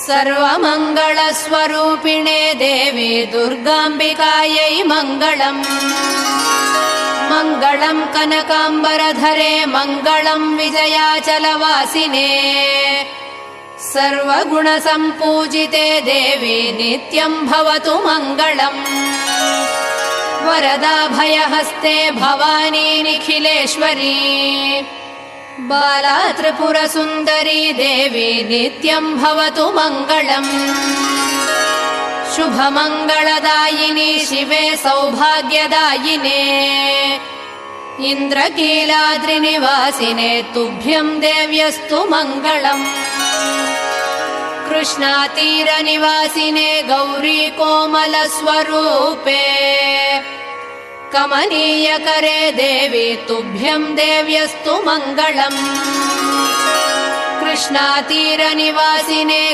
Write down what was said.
सर्वमङ्गलस्वरूपिणे देवी दुर्गाम्बिकायै मङ्गलम्। मङ्गलम् कनकाम्बरधरे मङ्गलम् विजयाचलवासिने सर्वगुणसम्पूजिते देवी नित्यम् भवतु मङ्गलम्। वरदाभयहस्ते भवानी निखिलेश्वरी बाला त्रिपुरसुन्दरी देवी नित्यम् भवतु मङ्गलम्। शुभमङ्गलदायिनी शिवे सौभाग्यदायिने इन्द्रकीलाद्रिनिवासिने तुभ्यम् देव्यस्तु मङ्गलम्। कृष्णातीरनिवासिने गौरी कोमलस्वरूपे कमनीयकरे देवी तुभ्यम् देव्यस्तु मङ्गलम्। कृष्णातीरनिवासिने